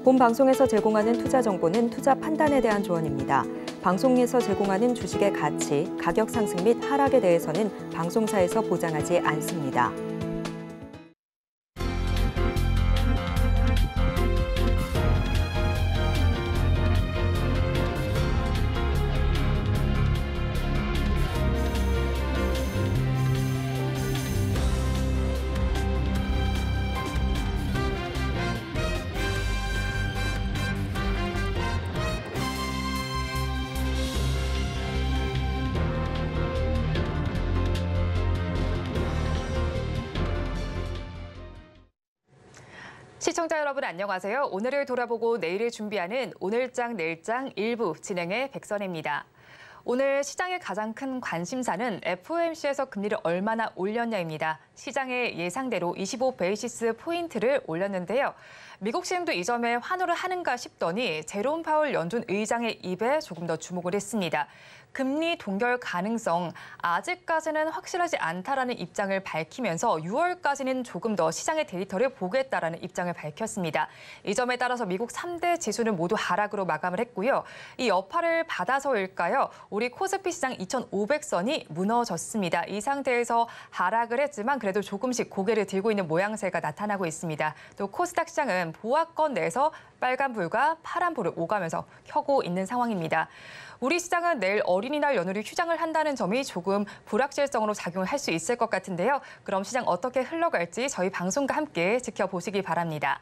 본 방송에서 제공하는 투자 정보는 투자 판단에 대한 조언입니다. 방송에서 제공하는 주식의 가치, 가격 상승 및 하락에 대해서는 방송사에서 보장하지 않습니다. 시청자 여러분 안녕하세요. 오늘을 돌아보고 내일을 준비하는 오늘장 내일장 1부 진행의 백선혜입니다. 오늘 시장의 가장 큰 관심사는 FOMC에서 금리를 얼마나 올렸냐입니다. 시장의 예상대로 25 베이시스 포인트를 올렸는데요. 미국 시장도 이 점에 환호를 하는가 싶더니 제롬 파월 연준 의장의 입에 조금 더 주목을 했습니다. 금리 동결 가능성 아직까지는 확실하지 않다라는 입장을 밝히면서 6월까지는 조금 더 시장의 데이터를 보겠다라는 입장을 밝혔습니다. 이 점에 따라서 미국 3대 지수는 모두 하락으로 마감을 했고요. 이 여파를 받아서일까요? 우리 코스피 시장 2,500선이 무너졌습니다. 이 상태에서 하락을 했지만 그래도 조금씩 고개를 들고 있는 모양새가 나타나고 있습니다. 또 코스닥 시장은 보합권 내에서 빨간불과 파란불을 오가면서 켜고 있는 상황입니다. 우리 시장은 내일 어린이날 연휴를 휴장을 한다는 점이 조금 불확실성으로 작용을 할 수 있을 것 같은데요. 그럼 시장 어떻게 흘러갈지 저희 방송과 함께 지켜보시기 바랍니다.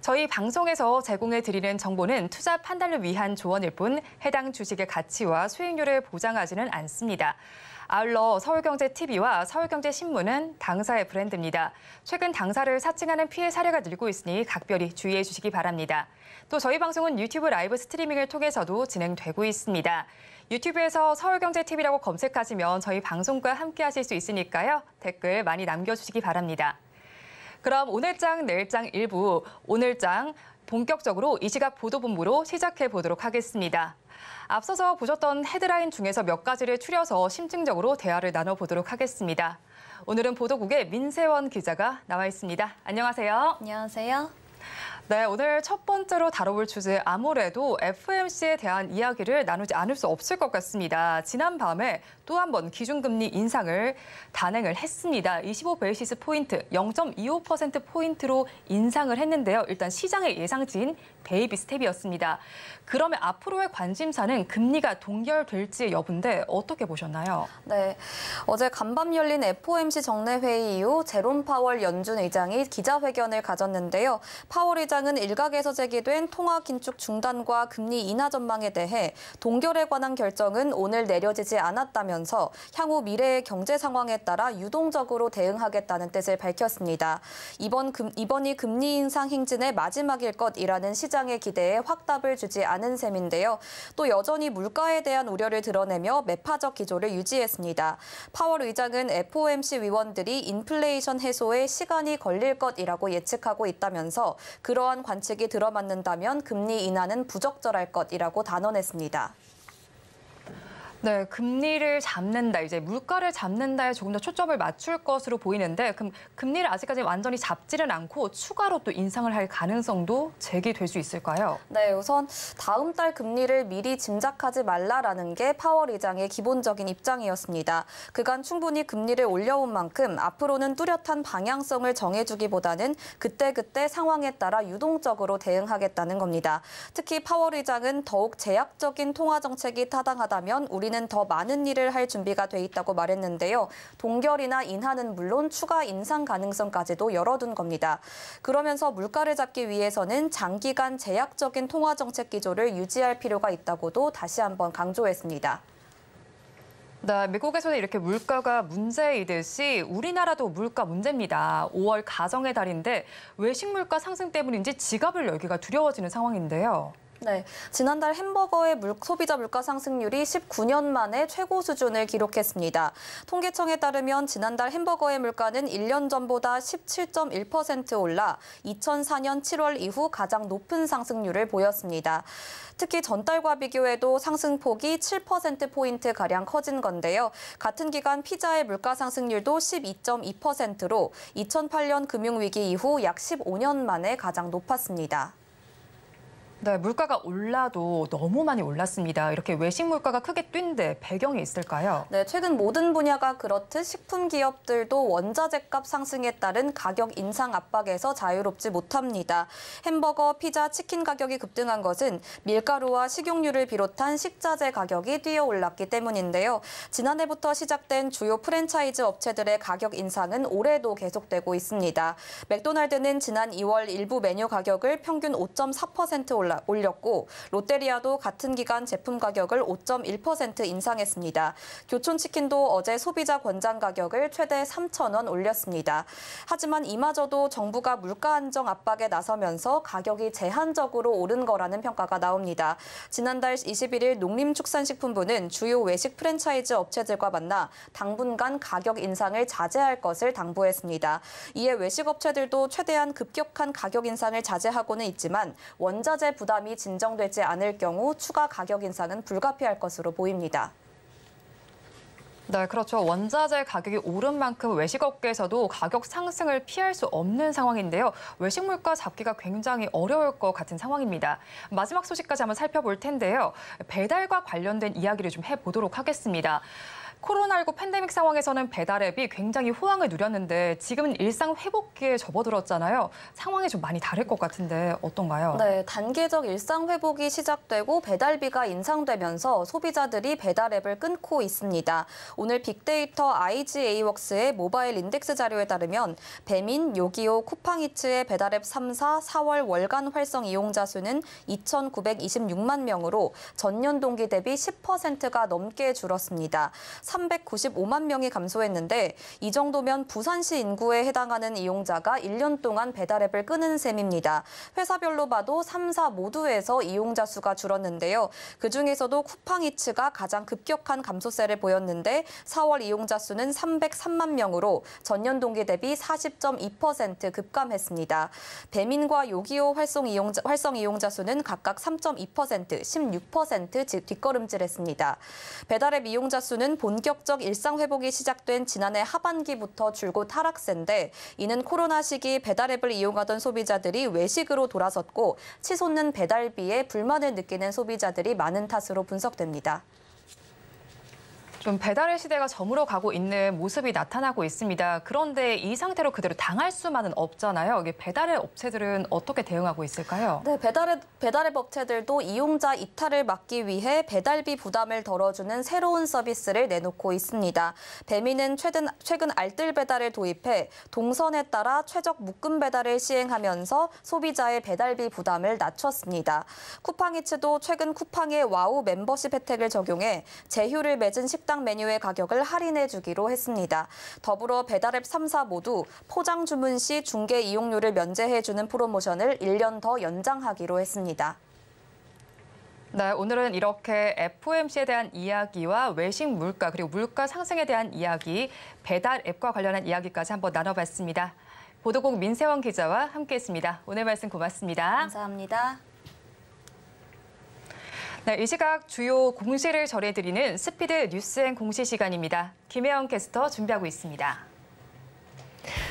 저희 방송에서 제공해드리는 정보는 투자 판단을 위한 조언일 뿐 해당 주식의 가치와 수익률을 보장하지는 않습니다. 아울러 서울경제TV와 서울경제신문은 당사의 브랜드입니다. 최근 당사를 사칭하는 피해 사례가 늘고 있으니 각별히 주의해 주시기 바랍니다. 또 저희 방송은 유튜브 라이브 스트리밍을 통해서도 진행되고 있습니다. 유튜브에서 서울경제TV라고 검색하시면 저희 방송과 함께 하실 수 있으니까요. 댓글 많이 남겨주시기 바랍니다. 그럼 오늘장 내일장 1부, 오늘장 본격적으로 이 시각 보도본부로 시작해 보도록 하겠습니다. 앞서서 보셨던 헤드라인 중에서 몇 가지를 추려서 심층적으로 대화를 나눠보도록 하겠습니다. 오늘은 보도국의 민세원 기자가 나와 있습니다. 안녕하세요. 안녕하세요. 네, 오늘 첫 번째로 다뤄볼 주제 아무래도 FOMC에 대한 이야기를 나누지 않을 수 없을 것 같습니다. 지난 밤에 또 한 번 기준금리 인상을 단행을 했습니다. 25 베이시스 포인트 0.25%포인트로 인상을 했는데요. 일단 시장의 예상치인 베이비 스텝이었습니다. 그러면 앞으로의 관심사는 금리가 동결될지의 여부인데 어떻게 보셨나요? 네, 어제 간밤 열린 FOMC 정례회의 이후 제롬 파월 연준 의장이 기자회견을 가졌는데요. 파월 의장은 일각에서 제기된 통화 긴축 중단과 금리 인하 전망에 대해 동결에 관한 결정은 오늘 내려지지 않았다면서 향후 미래의 경제 상황에 따라 유동적으로 대응하겠다는 뜻을 밝혔습니다. 이번이 금리 인상 행진의 마지막일 것이라는 시장의 기대에 확답을 주지 않은 셈인데요. 또 여전히 물가에 대한 우려를 드러내며 매파적 기조를 유지했습니다. 파월 의장은 FOMC 위원들이 인플레이션 해소에 시간이 걸릴 것이라고 예측하고 있다면서 그러한 관측이 들어맞는다면 금리 인하는 부적절할 것이라고 단언했습니다. 네, 금리를 잡는다, 이제 물가를 잡는다에 조금 더 초점을 맞출 것으로 보이는데 금리를 아직까지 완전히 잡지는 않고 추가로 또 인상을 할 가능성도 제기될 수 있을까요? 네, 우선 다음 달 금리를 미리 짐작하지 말라라는 게 파월 의장의 기본적인 입장이었습니다. 그간 충분히 금리를 올려온 만큼 앞으로는 뚜렷한 방향성을 정해주기보다는 그때그때 상황에 따라 유동적으로 대응하겠다는 겁니다. 특히 파월 의장은 더욱 제약적인 통화 정책이 타당하다면 우리는 더 많은 일을 할 준비가 돼 있다고 말했는데요. 동결이나 인하는 물론 추가 인상 가능성까지도 열어둔 겁니다. 그러면서 물가를 잡기 위해서는 장기간 제약적인 통화 정책 기조를 유지할 필요가 있다고도 다시 한번 강조했습니다. 네, 미국에서는 이렇게 물가가 문제이듯이 우리나라도 물가 문제입니다. 5월 가정의 달인데 외식 물가 상승 때문인지 지갑을 열기가 두려워지는 상황인데요. 네, 지난달 햄버거의 소비자 물가 상승률이 19년 만에 최고 수준을 기록했습니다. 통계청에 따르면 지난달 햄버거의 물가는 1년 전보다 17.1% 올라 2004년 7월 이후 가장 높은 상승률을 보였습니다. 특히 전달과 비교해도 상승폭이 7%포인트가량 커진 건데요. 같은 기간 피자의 물가 상승률도 12.2%로 2008년 금융위기 이후 약 15년 만에 가장 높았습니다. 네, 물가가 올라도 너무 많이 올랐습니다. 이렇게 외식 물가가 크게 뛴 데 배경이 있을까요? 네, 최근 모든 분야가 그렇듯 식품 기업들도 원자재 값 상승에 따른 가격 인상 압박에서 자유롭지 못합니다. 햄버거, 피자, 치킨 가격이 급등한 것은 밀가루와 식용유를 비롯한 식자재 가격이 뛰어 올랐기 때문인데요. 지난해부터 시작된 주요 프랜차이즈 업체들의 가격 인상은 올해도 계속되고 있습니다. 맥도날드는 지난 2월 일부 메뉴 가격을 평균 5.4% 올렸고 롯데리아도 같은 기간 제품 가격을 5.1% 인상했습니다. 교촌치킨도 어제 소비자 권장 가격을 최대 3,000원 올렸습니다. 하지만 이마저도 정부가 물가 안정 압박에 나서면서 가격이 제한적으로 오른 거라는 평가가 나옵니다. 지난달 21일 농림축산식품부는 주요 외식 프랜차이즈 업체들과 만나 당분간 가격 인상을 자제할 것을 당부했습니다. 이에 외식 업체들도 최대한 급격한 가격 인상을 자제하고는 있지만 원자재 부담이 진정되지 않을 경우 추가 가격 인상은 불가피할 것으로 보입니다. 네, 그렇죠. 원자재 가격이 오른 만큼 외식업계에서도 가격 상승을 피할 수 없는 상황인데요. 외식 물가 잡기가 굉장히 어려울 것 같은 상황입니다. 마지막 소식까지 한번 살펴볼 텐데요. 배달과 관련된 이야기를 좀 해보도록 하겠습니다. 코로나19 팬데믹 상황에서는 배달앱이 굉장히 호황을 누렸는데 지금은 일상 회복기에 접어들었잖아요. 상황이 좀 많이 다를 것 같은데 어떤가요? 네, 단계적 일상 회복이 시작되고 배달비가 인상되면서 소비자들이 배달앱을 끊고 있습니다. 오늘 빅데이터 IGA웍스의 모바일 인덱스 자료에 따르면 배민, 요기요, 쿠팡이츠의 배달앱 3사 4월 월간 활성 이용자 수는 2,926만 명으로 전년 동기 대비 10%가 넘게 줄었습니다. 395만 명이 감소했는데 이 정도면 부산시 인구에 해당하는 이용자가 1년 동안 배달앱을 끊은 셈입니다. 회사별로 봐도 3사 모두에서 이용자 수가 줄었는데요. 그중에서도 쿠팡이츠가 가장 급격한 감소세를 보였는데 4월 이용자 수는 303만 명으로 전년 동기 대비 40.2% 급감했습니다. 배민과 요기요 활성 이용자 수는 각각 3.2%, 16% 뒷걸음질했습니다. 배달앱 이용자 수는 본격적 일상 회복이 시작된 지난해 하반기부터 줄곧 하락세인데 이는 코로나 시기 배달앱을 이용하던 소비자들이 외식으로 돌아섰고 치솟는 배달비에 불만을 느끼는 소비자들이 많은 탓으로 분석됩니다. 좀 배달의 시대가 저물어 가고 있는 모습이 나타나고 있습니다. 그런데 이 상태로 그대로 당할 수만은 없잖아요. 배달앱 업체들은 어떻게 대응하고 있을까요? 네, 배달앱 업체들도 이용자 이탈을 막기 위해 배달비 부담을 덜어주는 새로운 서비스를 내놓고 있습니다. 배민은 최근 알뜰 배달을 도입해 동선에 따라 최적 묶음 배달을 시행하면서 소비자의 배달비 부담을 낮췄습니다. 쿠팡이츠도 최근 쿠팡의 와우 멤버십 혜택을 적용해 제휴를 맺은 식당 메뉴의 가격을 할인해 주기로 했습니다. 더불어 배달앱 3사 모두 포장 주문 시 중개 이용료를 면제해 주는 프로모션을 1년 더 연장하기로 했습니다. 네, 오늘은 이렇게 FOMC에 대한 이야기와 외식 물가 그리고 물가 상승에 대한 이야기, 배달 앱과 관련한 이야기까지 한번 나눠봤습니다. 보도국 민세원 기자와 함께했습니다. 오늘 말씀 고맙습니다. 감사합니다. 네, 이 시각 주요 공시를 전해드리는 스피드 뉴스앤 공시 시간입니다. 김혜영 캐스터 준비하고 있습니다.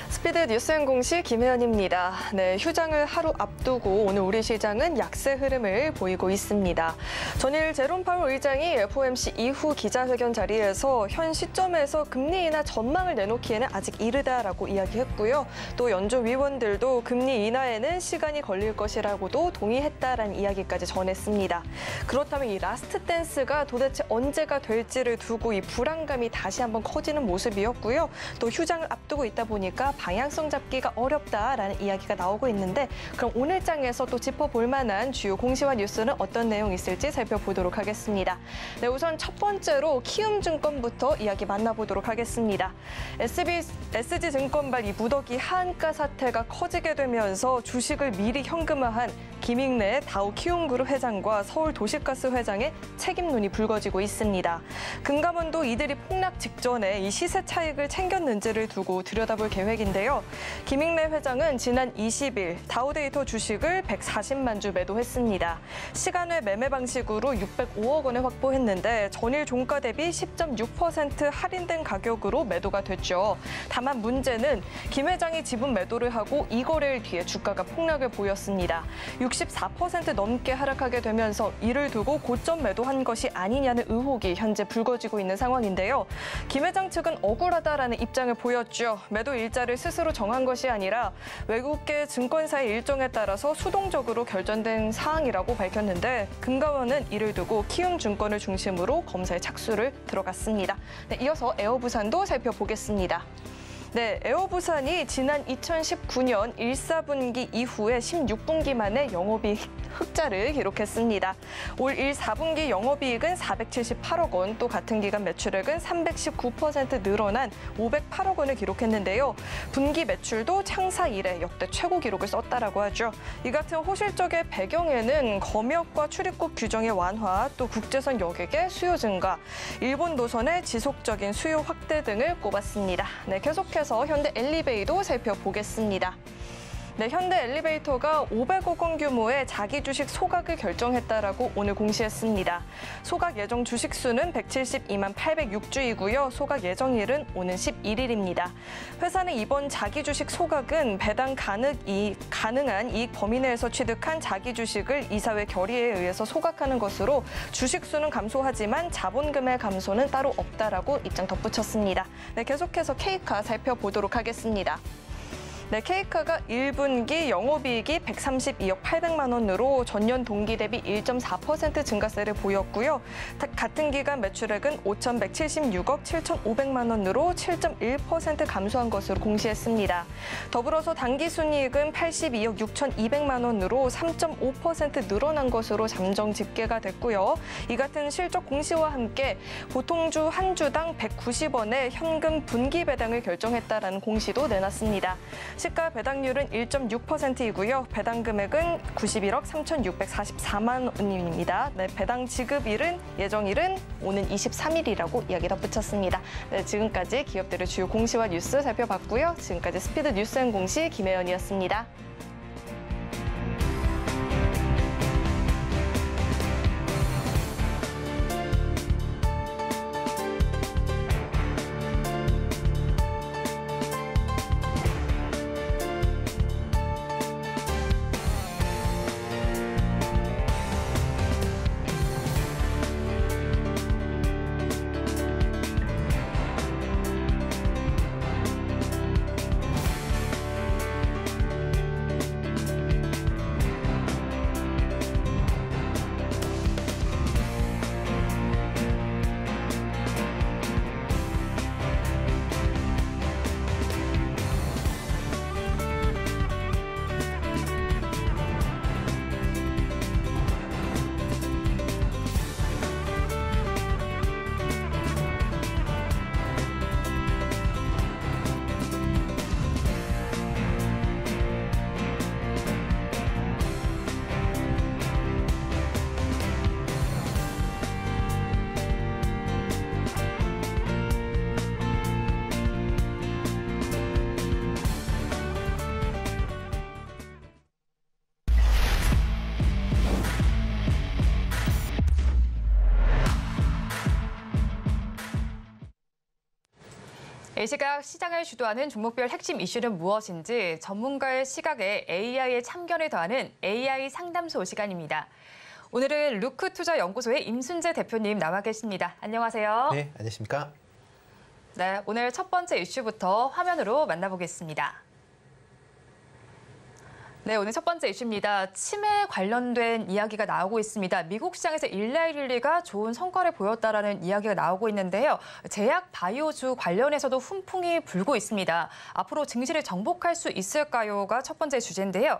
스피드 뉴스앤 공시 김혜연입니다. 네, 휴장을 하루 앞두고 오늘 우리 시장은 약세 흐름을 보이고 있습니다. 전일 제롬 파월 의장이 FOMC 이후 기자회견 자리에서 현 시점에서 금리 인하 전망을 내놓기에는 아직 이르다라고 이야기했고요. 또 연준 위원들도 금리 인하에는 시간이 걸릴 것이라고도 동의했다라는 이야기까지 전했습니다. 그렇다면 이 라스트 댄스가 도대체 언제가 될지를 두고 이 불안감이 다시 한번 커지는 모습이었고요. 또 휴장을 앞두고 있다 보니까 방향성 잡기가 어렵다라는 이야기가 나오고 있는데 그럼 오늘 장에서 또 짚어볼 만한 주요 공시와 뉴스는 어떤 내용이 있을지 살펴보도록 하겠습니다. 네, 우선 첫 번째로 키움증권부터 이야기 만나보도록 하겠습니다. SG증권발 이 무더기 하한가 사태가 커지게 되면서 주식을 미리 현금화한 김익래 다우 키움그룹 회장과 서울도시가스 회장의 책임론이 불거지고 있습니다. 금감원도 이들이 폭락 직전에 이 시세 차익을 챙겼는지를 두고 들여다볼 계획인데요. 김익래 회장은 지난 20일 다우데이터 주식을 140만 주 매도했습니다. 시간외 매매 방식으로 605억 원에 확보했는데 전일 종가 대비 10.6% 할인된 가격으로 매도가 됐죠. 다만 문제는 김 회장이 지분 매도를 하고 이 거래일 뒤에 주가가 폭락을 보였습니다. 64% 넘게 하락하게 되면서 이를 두고 고점 매도한 것이 아니냐는 의혹이 현재 불거지고 있는 상황인데요. 김 회장 측은 억울하다라는 입장을 보였죠. 매도 일자를 스스로 정한 것이 아니라 외국계 증권사의 일정에 따라서 수동적으로 결정된 사항이라고 밝혔는데 금감원은 이를 두고 키움증권을 중심으로 검사에 착수를 들어갔습니다. 네, 이어서 에어부산도 살펴보겠습니다. 네, 에어부산이 지난 2019년 1사분기 이후에 16분기 만에 영업이익 흑자를 기록했습니다. 올 1사분기 영업이익은 478억 원, 또 같은 기간 매출액은 319% 늘어난 508억 원을 기록했는데요. 분기 매출도 창사 이래 역대 최고 기록을 썼다라고 하죠. 이 같은 호실적의 배경에는 검역과 출입국 규정의 완화, 또 국제선 여객의 수요 증가, 일본 노선의 지속적인 수요 확대 등을 꼽았습니다. 네, 계속해서 현대 엘리베이도 살펴보겠습니다. 네, 현대 엘리베이터가 500억 원 규모의 자기 주식 소각을 결정했다라고 오늘 공시했습니다. 소각 예정 주식 수는 172만 806주이고요. 소각 예정일은 오는 11일입니다. 회사는 이번 자기 주식 소각은 배당 가능한 이익 범위 내에서 취득한 자기 주식을 이사회 결의에 의해서 소각하는 것으로 주식 수는 감소하지만 자본금의 감소는 따로 없다라고 입장 덧붙였습니다. 네, 계속해서 K카 살펴보도록 하겠습니다. 네, K카가 1분기 영업이익이 132억 800만 원으로 전년 동기 대비 1.4% 증가세를 보였고요. 같은 기간 매출액은 5,176억 7,500만 원으로 7.1% 감소한 것으로 공시했습니다. 더불어서 당기순이익은 82억 6,200만 원으로 3.5% 늘어난 것으로 잠정 집계가 됐고요. 이 같은 실적 공시와 함께 보통주 한 주당 190원의 현금 분기 배당을 결정했다라는 공시도 내놨습니다. 시가 배당률은 1.6%이고요. 배당 금액은 91억 3,644만 원입니다. 네, 배당 지급일은 예정일은 오는 23일이라고 이야기 덧붙였습니다. 네, 지금까지 기업들의 주요 공시와 뉴스 살펴봤고요. 지금까지 스피드 뉴스앤공시 김혜연이었습니다. 이 시각 시장을 주도하는 종목별 핵심 이슈는 무엇인지 전문가의 시각에 AI의 참견을 더하는 AI 상담소 시간입니다. 오늘은 루크투자연구소의 임순재 대표님 나와 계십니다. 안녕하세요. 네, 안녕하십니까? 네, 오늘 첫 번째 이슈부터 화면으로 만나보겠습니다. 네, 오늘 첫 번째 이슈입니다. 치매 관련된 이야기가 나오고 있습니다. 미국 시장에서 일라이릴리가 좋은 성과를 보였다라는 이야기가 나오고 있는데요. 제약 바이오주 관련해서도 훈풍이 불고 있습니다. 앞으로 증시를 정복할 수 있을까요?가 첫 번째 주제인데요.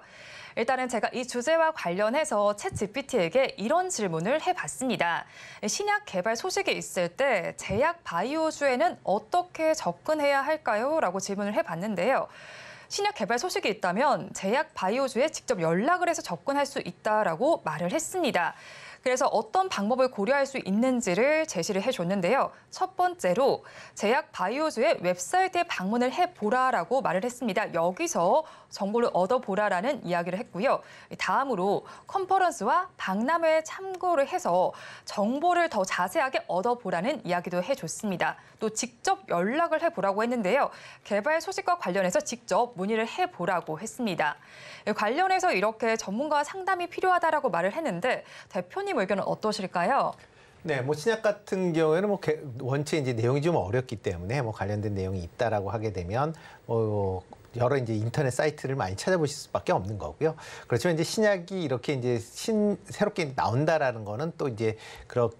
일단은 제가 이 주제와 관련해서 챗GPT에게 이런 질문을 해봤습니다. 신약 개발 소식이 있을 때 제약 바이오주에는 어떻게 접근해야 할까요? 라고 질문을 해봤는데요. 신약 개발 소식이 있다면 제약 바이오주에 직접 연락을 해서 접근할 수 있다라고 말을 했습니다. 그래서 어떤 방법을 고려할 수 있는지를 제시를 해줬는데요. 첫 번째로 제약 바이오주의 웹사이트에 방문을 해보라라고 말을 했습니다. 여기서 정보를 얻어보라라는 이야기를 했고요. 다음으로 컨퍼런스와 박람회에 참고를 해서 정보를 더 자세하게 얻어보라는 이야기도 해줬습니다. 또 직접 연락을 해보라고 했는데요. 개발 소식과 관련해서 직접 문의를 해보라고 했습니다. 관련해서 이렇게 전문가와 상담이 필요하다라고 말을 했는데 대표님 의견은 어떠실까요? 네, 뭐 신약 같은 경우에는 뭐 원체 이제 내용이 좀 어렵기 때문에 뭐 관련된 내용이 있다라고 하게 되면 뭐 여러 이제 인터넷 사이트를 많이 찾아보실 수밖에 없는 거고요. 그렇지만 이제 신약이 이렇게 이제 새롭게 나온다라는 거는 또 이제 그런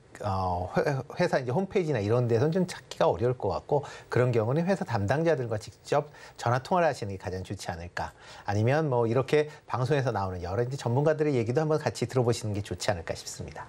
회사 이제 홈페이지나 이런 데서는 좀 찾기가 어려울 것 같고, 그런 경우는 회사 담당자들과 직접 전화 통화를 하시는 게 가장 좋지 않을까. 아니면 뭐 이렇게 방송에서 나오는 여러 이제 전문가들의 얘기도 한번 같이 들어보시는 게 좋지 않을까 싶습니다.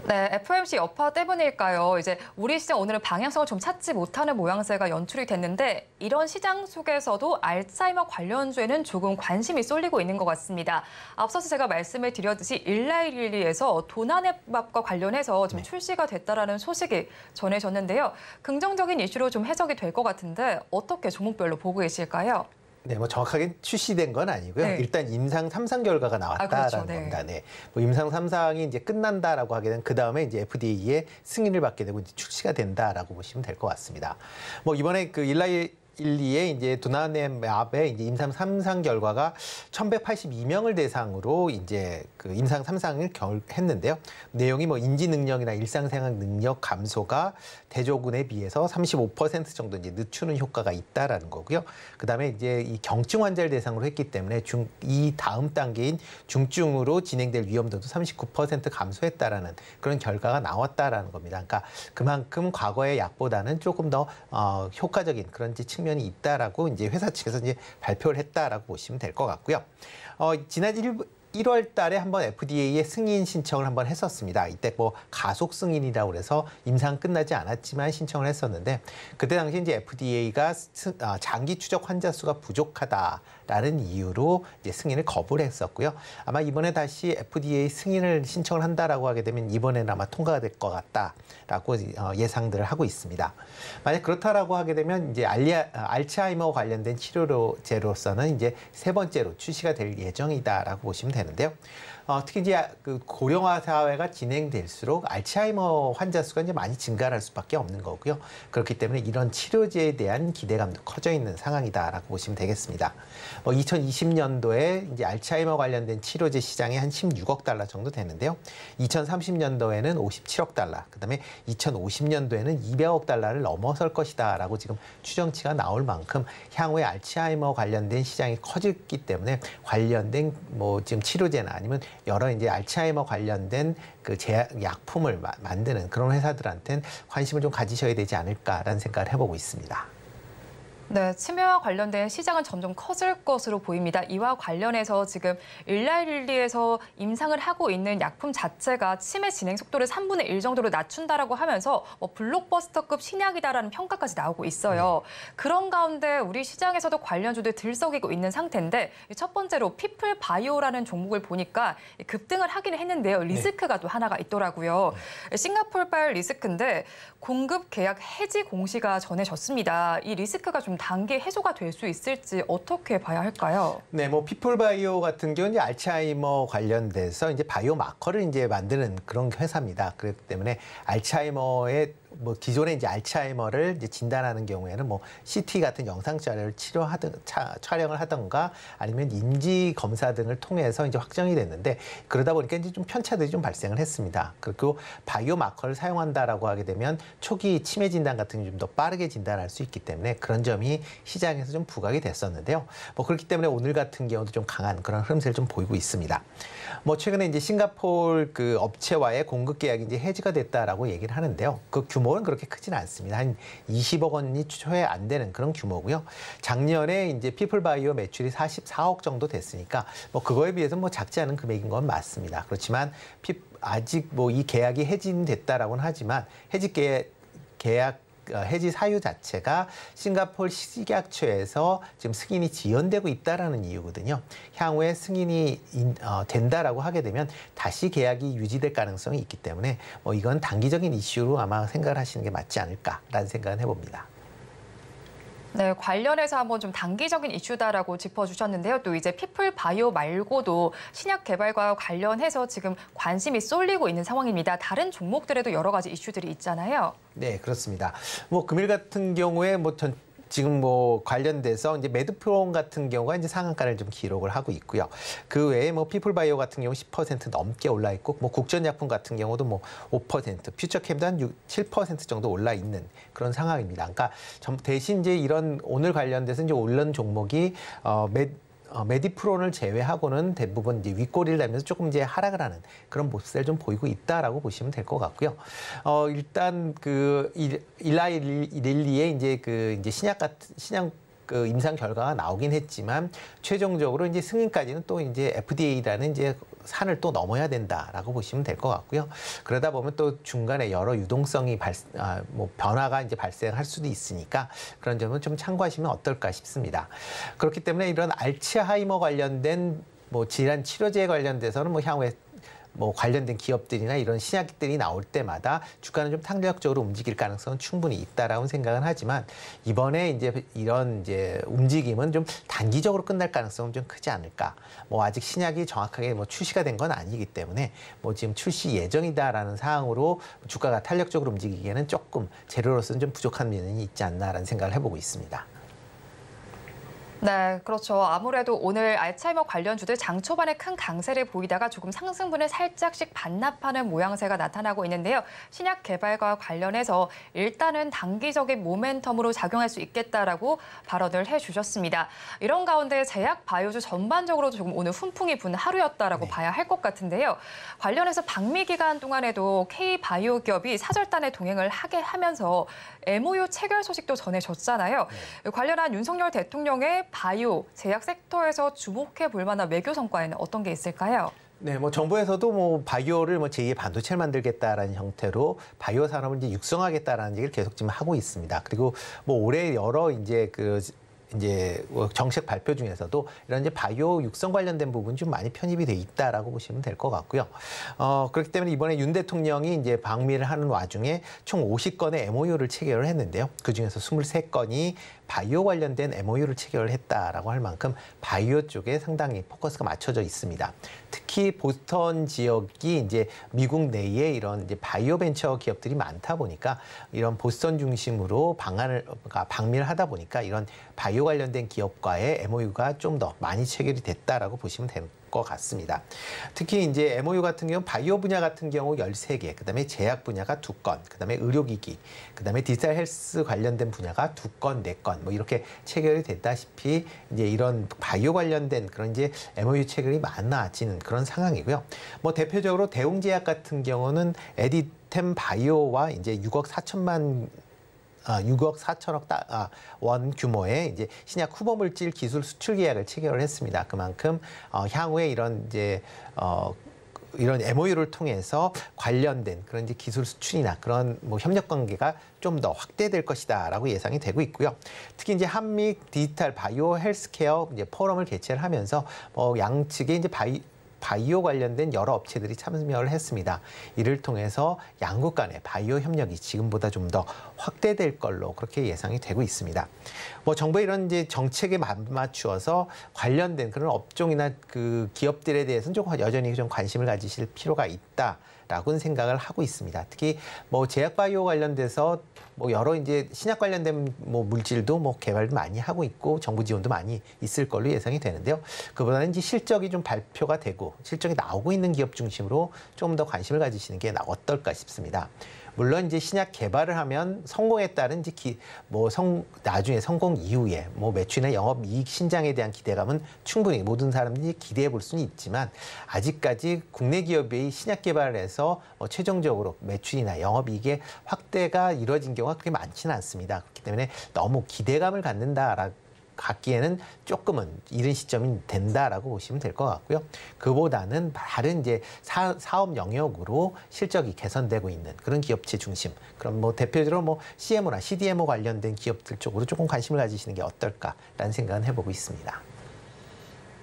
네, FOMC 여파 때문일까요? 이제 우리 시장 오늘은 방향성을 좀 찾지 못하는 모양새가 연출이 됐는데 이런 시장 속에서도 알츠하이머 관련주에는 조금 관심이 쏠리고 있는 것 같습니다. 앞서서 제가 말씀을 드렸듯이 일라이릴리에서 도나넷밥과 관련해서 좀 출시가 됐다라는 소식이 전해졌는데요. 긍정적인 이슈로 좀 해석이 될 것 같은데 어떻게 종목별로 보고 계실까요? 네, 뭐 정확하게 출시된 건 아니고요. 네. 일단 임상 3상 결과가 나왔다라는 그렇죠. 네. 겁니다. 네. 뭐 임상 3상이 이제 끝난다라고 하게 되면 그 다음에 이제 FDA의 승인을 받게 되고 이제 출시가 된다라고 보시면 될 것 같습니다. 뭐 이번에 그 일리의 이제 도나넷밥의 이제 임상 3상 결과가 1,182명을 대상으로 이제 그 임상 3상을 했는데요. 내용이 뭐 인지 능력이나 일상생활 능력 감소가 대조군에 비해서 35% 정도 이제 늦추는 효과가 있다라는 거고요. 그다음에 이제 이 경증 환자를 대상으로 했기 때문에 이 다음 단계인 중증으로 진행될 위험도도 39% 감소했다라는 그런 결과가 나왔다라는 겁니다. 그러니까 그만큼 과거의 약보다는 조금 더 효과적인 그런 측면이 있다라고 이제 회사 측에서 이제 발표를 했다라고 보시면 될 것 같고요. 지난 1월 달에 한번 FDA에 승인 신청을 한번 했었습니다. 이때 뭐 가속 승인이라고 그래서 임상 끝나지 않았지만 신청을 했었는데, 그때 당시 이제 FDA가 장기 추적 환자 수가 부족하다라는 이유로 이제 승인을 거부를 했었고요. 아마 이번에 다시 FDA 승인을 신청을 한다라고 하게 되면 이번에는 아마 통과가 될 것 같다라고 예상들을 하고 있습니다. 만약 그렇다라고 하게 되면 이제 알츠하이머 관련된 치료제로서는 이제 세 번째로 출시가 될 예정이다라고 보시면 되는데요. 특히 이제 그 고령화 사회가 진행될수록 알츠하이머 환자 수가 이제 많이 증가할 수밖에 없는 거고요. 그렇기 때문에 이런 치료제에 대한 기대감도 커져 있는 상황이다라고 보시면 되겠습니다. 2020년도에 이제 알츠하이머 관련된 치료제 시장이 한 16억 달러 정도 되는데요. 2030년도에는 57억 달러, 그다음에 2050년도에는 200억 달러를 넘어설 것이다라고 지금 추정치가 나올 만큼 향후에 알츠하이머 관련된 시장이 커졌기 때문에 관련된 뭐 지금 치료제나 아니면 여러 이제 알츠하이머 관련된 그 약품을 만드는 그런 회사들한테는 관심을 좀 가지셔야 되지 않을까라는 생각을 해보고 있습니다. 네, 치매와 관련된 시장은 점점 커질 것으로 보입니다. 이와 관련해서 지금 일라이릴리에서 임상을 하고 있는 약품 자체가 치매 진행 속도를 3분의 1 정도로 낮춘다라고 하면서 블록버스터급 신약이다라는 평가까지 나오고 있어요. 그런 가운데 우리 시장에서도 관련주들 들썩이고 있는 상태인데, 첫 번째로 피플바이오라는 종목을 보니까 급등을 하기는 했는데요. 리스크가 또 하나가 있더라고요. 싱가포르발 리스크인데 공급 계약 해지 공시가 전해졌습니다. 이 리스크가 좀 단기 해소가 될 수 있을지 어떻게 봐야 할까요? 네, 뭐 피플바이오 같은 경우는 이제 알츠하이머 관련돼서 이제 바이오 마커를 이제 만드는 그런 회사입니다. 그렇기 때문에 알츠하이머의 뭐 기존에 이제 알츠하이머를 이제 진단하는 경우에는 뭐 CT 같은 영상 자료를 촬영을 하던가 아니면 인지 검사 등을 통해서 이제 확정이 됐는데, 그러다 보니까 이제 좀 편차들이 좀 발생을 했습니다. 그리고 바이오 마커를 사용한다라고 하게 되면 초기 치매 진단 같은 게 좀 더 빠르게 진단할 수 있기 때문에 그런 점이 시장에서 좀 부각이 됐었는데요. 뭐 그렇기 때문에 오늘 같은 경우도 좀 강한 그런 흐름세를 좀 보이고 있습니다. 뭐 최근에 이제 싱가포르 그 업체와의 공급 계약이 이제 해지가 됐다라고 얘기를 하는데요. 그 규모는 그렇게 크지는 않습니다. 한 20억 원이 채 안 되는 그런 규모고요. 작년에 이제 피플바이오 매출이 44억 정도 됐으니까 뭐 그거에 비해서 뭐 작지 않은 금액인 건 맞습니다. 그렇지만 아직 뭐 이 계약이 해지됐다라고는 하지만 해지 계약 해지 사유 자체가 싱가포르 식약처에서 지금 승인이 지연되고 있다라는 이유거든요. 향후에 승인이 된다라고 하게 되면 다시 계약이 유지될 가능성이 있기 때문에 이건 단기적인 이슈로 아마 생각을 하시는 게 맞지 않을까라는 생각을 해봅니다. 네, 관련해서 한번 좀 단기적인 이슈다라고 짚어주셨는데요. 또 이제 피플바이오 말고도 신약 개발과 관련해서 지금 관심이 쏠리고 있는 상황입니다. 다른 종목들에도 여러 가지 이슈들이 있잖아요. 네, 그렇습니다. 금일 같은 경우에 지금 관련돼서 이제 메드프론 같은 경우가 이제 상한가를 좀 기록을 하고 있고요. 그 외에 피플바이오 같은 경우 10% 넘게 올라 있고, 국전약품 같은 경우도 5%, 퓨처캠도 한 7% 정도 올라 있는 그런 상황입니다. 그러니까 대신 이제 이런 오늘 관련돼서 이제 오른 종목이 메디프론을 제외하고는 대부분 이제 윗꼬리를 달면서 조금 이제 하락을 하는 그런 모습을 좀 보이고 있다라고 보시면 될 것 같고요. 일단 일라이 릴리의 이제 신약 임상 결과가 나오긴 했지만 최종적으로 이제 승인까지는 또 이제 FDA라는 이제 산을 또 넘어야 된다라고 보시면 될 것 같고요. 그러다 보면 또 중간에 여러 유동성이 변화가 이제 발생할 수도 있으니까 그런 점은 좀 참고하시면 어떨까 싶습니다. 그렇기 때문에 이런 알츠하이머 관련된 질환 치료제에 관련돼서는 향후에 관련된 기업들이나 이런 신약들이 나올 때마다 주가는 좀 탄력적으로 움직일 가능성은 충분히 있다라고 생각은 하지만 이번에 이런 움직임은 좀 단기적으로 끝날 가능성은 좀 크지 않을까. 아직 신약이 정확하게 출시가 된 건 아니기 때문에 지금 출시 예정이다라는 사항으로 주가가 탄력적으로 움직이기에는 조금 재료로서는 좀 부족한 면이 있지 않나라는 생각을 해보고 있습니다. 네, 그렇죠. 아무래도 오늘 알츠하이머 관련주들 장 초반에 큰 강세를 보이다가 조금 상승분을 살짝씩 반납하는 모양새가 나타나고 있는데요. 신약 개발과 관련해서 일단은 단기적인 모멘텀으로 작용할 수 있겠다라고 발언을 해주셨습니다. 이런 가운데 제약 바이오주 전반적으로 조금 오늘 훈풍이 분 하루였다라고 봐야 할 것 같은데요. 관련해서 방미 기간 동안에도 K바이오 기업이 사절단에 동행을 하게 하면서 MOU 체결 소식도 전해졌잖아요. 관련한 윤석열 대통령의 바이오, 제약 섹터에서 주목해 볼 만한 외교 성과에는 어떤 게 있을까요? 네, 정부에서도 바이오를 제2의 반도체를 만들겠다라는 형태로 바이오 산업을 이제 육성하겠다라는 얘기를 계속 지금 하고 있습니다. 그리고 올해 여러 정책 발표 중에서도 이런 바이오 육성 관련된 부분이 좀 많이 편입이 돼 있다라고 보시면 될 것 같고요. 그렇기 때문에 이번에 윤 대통령이 이제 방미를 하는 와중에 총 50건의 MOU를 체결을 했는데요. 그 중에서 23건이 바이오 관련된 MOU를 체결을 했다라고 할 만큼 바이오 쪽에 상당히 포커스가 맞춰져 있습니다. 특히 보스턴 지역이 이제 미국 내에 이런 바이오 벤처 기업들이 많다 보니까 이런 보스턴 중심으로 방미를 하다 보니까 이런 바이오 관련된 기업과의 MOU가 좀 더 많이 체결이 됐다라고 보시면 되는 것 같습니다. 특히 이제 MOU 같은 경우 바이오 분야 같은 경우 13개, 그다음에 제약 분야가 2건, 그다음에 의료기기, 그다음에 디지털 헬스 관련된 분야가 2건, 4건 이렇게 체결이 됐다시피 이제 이런 바이오 관련된 그런 MOU 체결이 많아지는 그런 상황이고요. 대표적으로 대웅제약 같은 경우는 에디템 바이오와 이제 6억 4천억 원 규모의 신약 후보 물질 기술 수출 계약을 체결을 했습니다. 그만큼 향후에 이런 MOU를 통해서 관련된 그런 기술 수출이나 그런 협력 관계가 좀 더 확대될 것이다라고 예상이 되고 있고요. 특히 한미 디지털 바이오 헬스케어 포럼을 개최를 하면서 양측의 바이오 관련된 여러 업체들이 참여를 했습니다. 이를 통해서 양국 간의 바이오 협력이 지금보다 좀 더 확대될 걸로 그렇게 예상이 되고 있습니다. 정부의 이런 정책에 맞추어서 관련된 그런 업종이나 그 기업들에 대해서는 여전히 좀 관심을 가지실 필요가 있다라고는 생각을 하고 있습니다. 특히 제약 바이오 관련돼서 여러 신약 관련된 물질도 개발도 많이 하고 있고 정부 지원도 많이 있을 걸로 예상이 되는데요. 그보다는 실적이 좀 발표가 되고 실적이 나오고 있는 기업 중심으로 좀 더 관심을 가지시는 게 어떨까 싶습니다. 물론 신약 개발을 하면 성공에 따른 나중에 성공 이후에 매출이나 영업이익 신장에 대한 기대감은 충분히 모든 사람들이 기대해 볼 수는 있지만 아직까지 국내 기업이 신약 개발을 해서 최종적으로 매출이나 영업이익의 확대가 이루어진 경우가 그렇게 많지는 않습니다. 그렇기 때문에 너무 기대감을 갖는다라고 갖기에는 조금은 이른 시점이 된다라고 보시면 될 것 같고요. 그보다는 다른 이제 사업 영역으로 실적이 개선되고 있는 그런 기업체 중심. 그럼 뭐 대표적으로 뭐 CMO나 CDMO 관련된 기업들 쪽으로 조금 관심을 가지시는 게 어떨까라는 생각은 해보고 있습니다.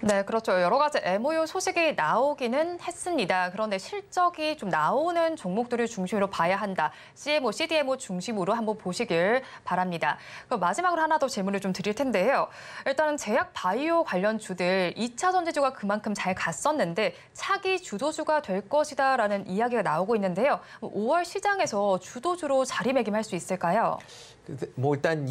네, 그렇죠. 여러 가지 MOU 소식이 나오기는 했습니다. 그런데 실적이 좀 나오는 종목들을 중심으로 봐야 한다. CMO, CDMO 중심으로 한번 보시길 바랍니다. 그럼 마지막으로 하나 더 질문을 좀 드릴 텐데요. 일단은 제약 바이오 관련 주들 2차 전지주가 그만큼 잘 갔었는데 차기 주도주가 될 것이다라는 이야기가 나오고 있는데요. 5월 시장에서 주도주로 자리매김할 수 있을까요? 뭐 일단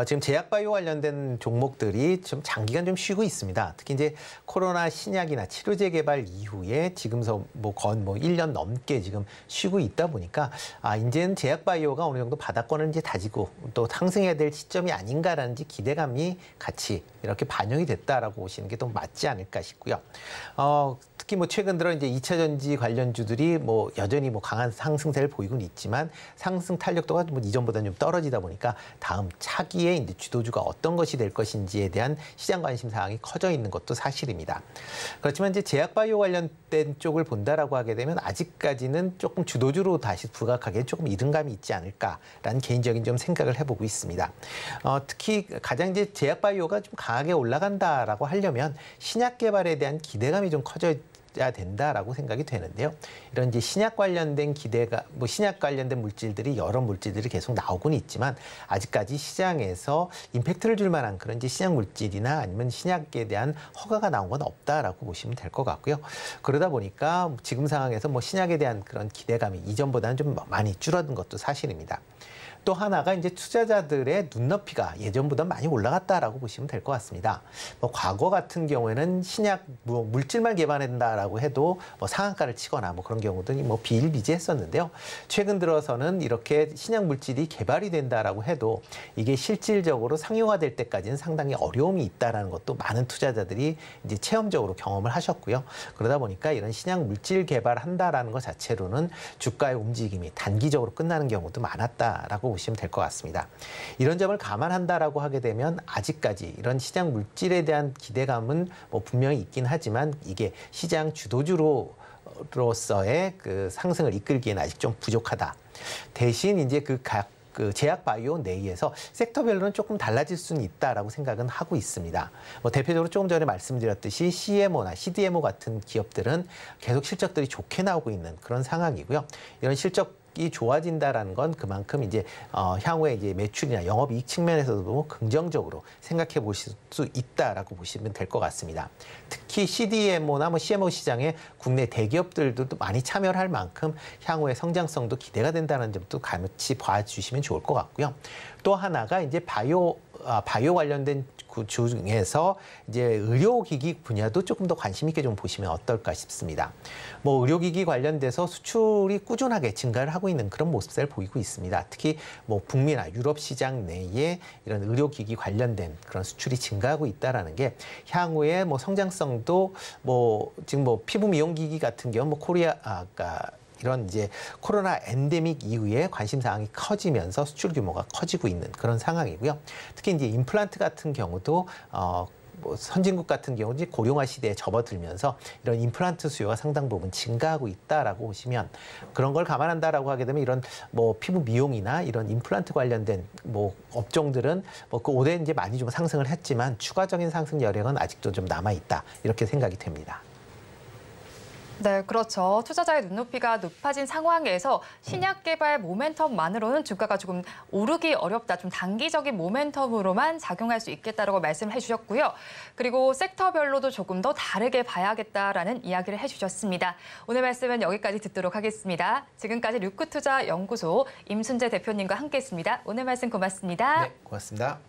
지금 제약바이오 관련된 종목들이 좀 장기간 좀 쉬고 있습니다. 특히 이제 코로나 신약이나 치료제 개발 이후에 지금서 뭐 1년 넘게 지금 쉬고 있다 보니까 이제는 제약바이오가 어느 정도 바닥권을 이제 다지고 또 상승해야 될 시점이 아닌가라는 기대감이 같이 이렇게 반영이 됐다라고 보시는 게 또 맞지 않을까 싶고요. 특히 뭐 최근 들어 이제 2차 전지 관련주들이 뭐 여전히 뭐 강한 상승세를 보이고는 있지만 상승 탄력도가 뭐 이전보다는 좀 떨어지다 보니까 다음 차기에 이제 주도주가 어떤 것이 될 것인지에 대한 시장 관심 사항이 커져 있는 것도 사실입니다. 그렇지만 이제 제약바이오 관련된 쪽을 본다라고 하게 되면 아직까지는 조금 주도주로 다시 부각하기엔 조금 이른감이 있지 않을까라는 개인적인 좀 생각을 해보고 있습니다. 특히 가장 이제 제약바이오가 좀 강하게 올라간다라고 하려면 신약 개발에 대한 기대감이 좀 커져야 된다라고 생각이 되는데요. 이런 이제 신약 관련된 기대가 신약 관련된 물질들이 여러 물질들이 계속 나오고는 있지만 아직까지 시장에서 임팩트를 줄 만한 그런 이제 신약 물질이나 아니면 신약에 대한 허가가 나온 건 없다라고 보시면 될 것 같고요. 그러다 보니까 지금 상황에서 뭐 신약에 대한 그런 기대감이 이전보다는 좀 많이 줄어든 것도 사실입니다. 또 하나가 이제 투자자들의 눈높이가 예전보다 많이 올라갔다라고 보시면 될 것 같습니다. 뭐 과거 같은 경우에는 신약 물질만 개발한다라고 해도 뭐 상한가를 치거나 뭐 그런 경우들이 뭐 비일비재했었는데요. 최근 들어서는 이렇게 신약 물질이 개발이 된다라고 해도 이게 실질적으로 상용화될 때까지는 상당히 어려움이 있다라는 것도 많은 투자자들이 이제 체험적으로 경험을 하셨고요. 그러다 보니까 이런 신약 물질 개발한다라는 것 자체로는 주가의 움직임이 단기적으로 끝나는 경우도 많았다라고 보시면 될 것 같습니다. 이런 점을 감안한다라고 하게 되면 아직까지 이런 시장 물질에 대한 기대감은 뭐 분명히 있긴 하지만 이게 시장 주도주로서의 그 상승을 이끌기에는 아직 좀 부족하다. 대신 이제 그 제약 바이오 내에서 섹터별로는 조금 달라질 수는 있다라고 생각은 하고 있습니다. 뭐 대표적으로 조금 전에 말씀드렸듯이 CMO나 CDMO 같은 기업들은 계속 실적들이 좋게 나오고 있는 그런 상황이고요. 이런 실적이 좋아진다라는 건 그만큼 이제 향후에 이제 매출이나 영업이익 측면에서도 긍정적으로 생각해 보실 수 있다라고 보시면 될 것 같습니다. 특히 CDMO나 뭐 CMO 시장에 국내 대기업들도 많이 참여를 할 만큼 향후의 성장성도 기대가 된다는 점도 같이 봐주시면 좋을 것 같고요. 또 하나가 이제 바이오 관련된 주 중에서 이제 의료기기 분야도 조금 더 관심 있게 좀 보시면 어떨까 싶습니다. 뭐 의료기기 관련돼서 수출이 꾸준하게 증가를 하고 있는 그런 모습을 보이고 있습니다. 특히 뭐 북미나 유럽 시장 내에 이런 의료기기 관련된 그런 수출이 증가하고 있다라는 게 향후에 뭐 성장성도 뭐 지금 뭐 피부 미용기기 같은 경우 뭐 이런 이제 코로나 엔데믹 이후에 관심 사항이 커지면서 수출 규모가 커지고 있는 그런 상황이고요. 특히 이제 임플란트 같은 경우도 뭐 선진국 같은 경우 이제 고령화 시대에 접어들면서 이런 임플란트 수요가 상당 부분 증가하고 있다라고 보시면 그런 걸 감안한다라고 하게 되면 이런 뭐 피부 미용이나 이런 임플란트 관련된 뭐 업종들은 뭐 그 올해 이제 많이 좀 상승을 했지만 추가적인 상승 여력은 아직도 좀 남아 있다 이렇게 생각이 됩니다. 네, 그렇죠. 투자자의 눈높이가 높아진 상황에서 신약 개발 모멘텀만으로는 주가가 조금 오르기 어렵다. 좀 단기적인 모멘텀으로만 작용할 수 있겠다라고 말씀을 해주셨고요. 그리고 섹터별로도 조금 더 다르게 봐야겠다라는 이야기를 해주셨습니다. 오늘 말씀은 여기까지 듣도록 하겠습니다. 지금까지 류크투자연구소 임순재 대표님과 함께했습니다. 오늘 말씀 고맙습니다. 네, 고맙습니다.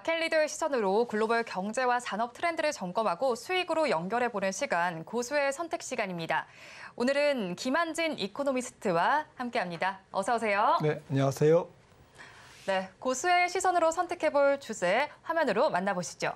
마켓리더의 시선으로 글로벌 경제와 산업 트렌드를 점검하고 수익으로 연결해보는 시간, 고수의 선택 시간입니다. 오늘은 김한진 이코노미스트와 함께합니다. 어서 오세요. 네, 안녕하세요. 네, 고수의 시선으로 선택해볼 주제 화면으로 만나보시죠.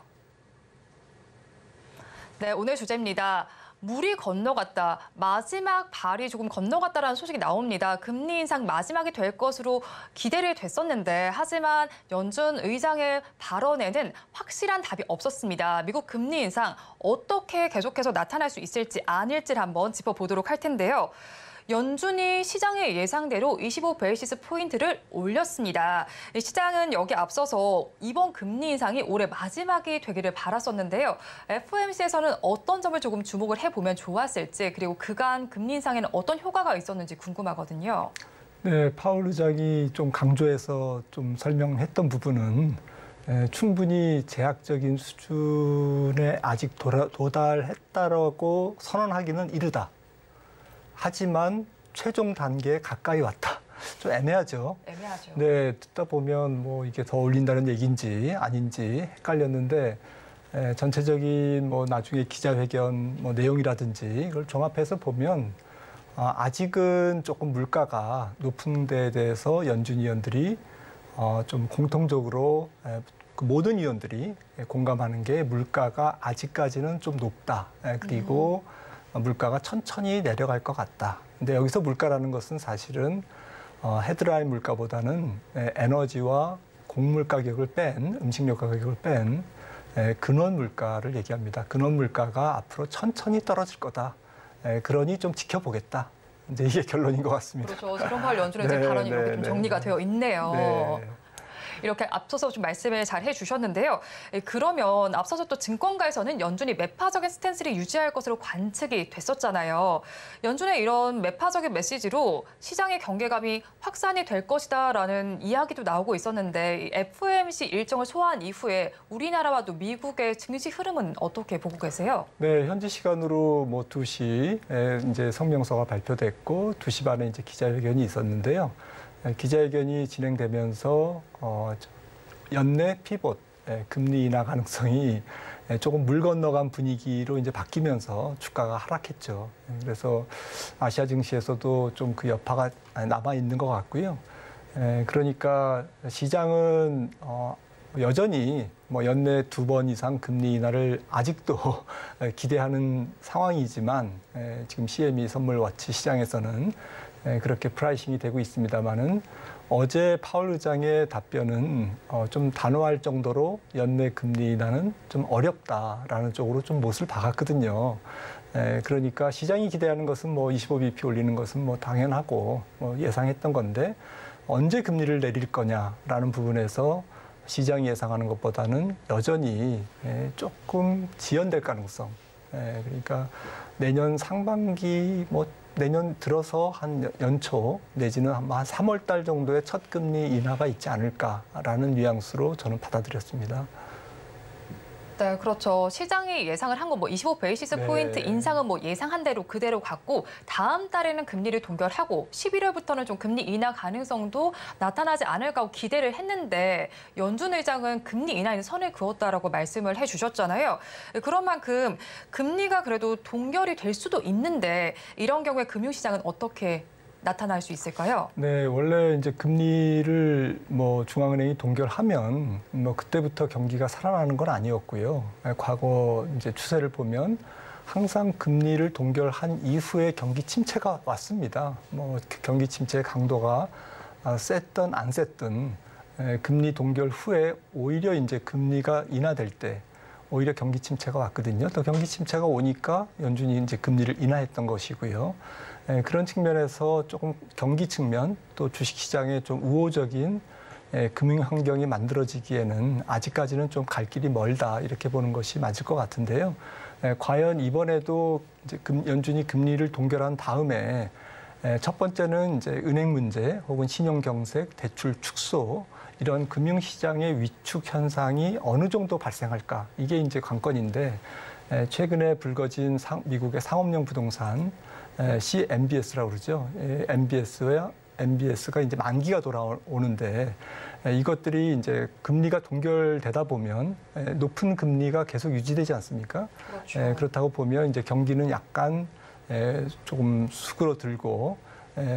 네, 오늘 주제입니다. 물이 건너갔다. 마지막 발이 조금 건너갔다라는 소식이 나옵니다. 금리 인상 마지막이 될 것으로 기대를 됐었는데 하지만 연준 의장의 발언에는 확실한 답이 없었습니다. 미국 금리 인상 어떻게 계속해서 나타날 수 있을지 아닐지를 한번 짚어보도록 할 텐데요. 연준이 시장의 예상대로 25베이시스 포인트를 올렸습니다. 시장은 여기 앞서서 이번 금리 인상이 올해 마지막이 되기를 바랐었는데요. FOMC에서는 어떤 점을 조금 주목을 해보면 좋았을지 그리고 그간 금리 인상에는 어떤 효과가 있었는지 궁금하거든요. 네, 파월 의장이 좀 강조해서 좀 설명했던 부분은 충분히 제약적인 수준에 아직 도달했다라고 선언하기는 이르다. 하지만 최종 단계에 가까이 왔다. 좀 애매하죠. 애매하죠. 네, 듣다 보면 뭐 이게 더 올린다는 얘기인지 아닌지 헷갈렸는데 전체적인 뭐 나중에 기자회견 뭐 내용이라든지 이걸 종합해서 보면 아직은 조금 물가가 높은 데에 대해서 연준 위원들이 좀 공통적으로 그 모든 위원들이 공감하는 게 물가가 아직까지는 좀 높다. 그리고 물가가 천천히 내려갈 것 같다. 근데 여기서 물가라는 것은 사실은 헤드라인 물가보다는 에너지와 곡물 가격을 뺀, 음식료 가격을 뺀 근원 물가를 얘기합니다. 근원 물가가 앞으로 천천히 떨어질 거다. 그러니 좀 지켜보겠다. 이제 이게 결론인 것 같습니다. 그렇죠. 제롬 파월 연준의 발언이 이렇게 좀 정리가 되어 있네요. 네. 이렇게 앞서서 좀 말씀을 잘 해주셨는데요. 그러면 앞서서 또 증권가에서는 연준이 매파적인 스탠스를 유지할 것으로 관측이 됐었잖아요. 연준의 이런 매파적인 메시지로 시장의 경계감이 확산이 될 것이다라는 이야기도 나오고 있었는데 FOMC 일정을 소화한 이후에 우리나라와 또 미국의 증시 흐름은 어떻게 보고 계세요? 네, 현지 시간으로 뭐 2시에 이제 성명서가 발표됐고 2시 반에 이제 기자회견이 있었는데요. 기자회견이 진행되면서 연내 피봇 금리 인하 가능성이 조금 물 건너간 분위기로 이제 바뀌면서 주가가 하락했죠. 그래서 아시아 증시에서도 좀 그 여파가 남아 있는 것 같고요. 그러니까 시장은 여전히 뭐 연내 2번 이상 금리 인하를 아직도 기대하는 상황이지만 지금 CME 선물 워치 시장에서는 그렇게 프라이싱이 되고 있습니다만은 어제 파월 의장의 답변은 좀 단호할 정도로 연내 금리 인하는 좀 어렵다라는 쪽으로 좀 못을 박았거든요. 그러니까 시장이 기대하는 것은 뭐 25bp 올리는 것은 뭐 당연하고 뭐 예상했던 건데 언제 금리를 내릴 거냐라는 부분에서 시장이 예상하는 것보다는 여전히 조금 지연될 가능성. 그러니까 내년 상반기 뭐 내년 들어서 한 연초 내지는 한 3월 달 정도의 첫 금리 인하가 있지 않을까라는 뉘앙스로 저는 받아들였습니다. 네, 그렇죠. 시장이 예상을 한 건 뭐 25베이시스 포인트 인상은 뭐 예상한 대로 그대로 갔고 다음 달에는 금리를 동결하고 11월부터는 좀 금리 인하 가능성도 나타나지 않을까 하고 기대를 했는데 연준 의장은 금리 인하에는 선을 그었다라고 말씀을 해주셨잖아요. 그런 만큼 금리가 그래도 동결이 될 수도 있는데 이런 경우에 금융시장은 어떻게 나타날 수 있을까요? 네, 원래 이제 금리를 뭐 중앙은행이 동결하면 뭐 그때부터 경기가 살아나는 건 아니었고요. 과거 이제 추세를 보면 항상 금리를 동결한 이후에 경기 침체가 왔습니다. 뭐 경기 침체의 강도가 셌든 안 셌든 금리 동결 후에 오히려 이제 금리가 인하될 때 오히려 경기 침체가 왔거든요. 또 경기 침체가 오니까 연준이 이제 금리를 인하했던 것이고요. 그런 측면에서 조금 경기 측면 또 주식시장에 좀 우호적인 금융 환경이 만들어지기에는 아직까지는 좀 갈 길이 멀다 이렇게 보는 것이 맞을 것 같은데요. 과연 이번에도 이제 연준이 금리를 동결한 다음에 첫 번째는 이제 은행 문제 혹은 신용 경색, 대출 축소 이런 금융시장의 위축 현상이 어느 정도 발생할까 이게 이제 관건인데 최근에 불거진 미국의 상업용 부동산 CMBS라고 그러죠. MBS와 MBS가 이제 만기가 돌아오는데 이것들이 이제 금리가 동결되다 보면 높은 금리가 계속 유지되지 않습니까? 그렇죠. 그렇다고 보면 이제 경기는 약간 조금 수그러들고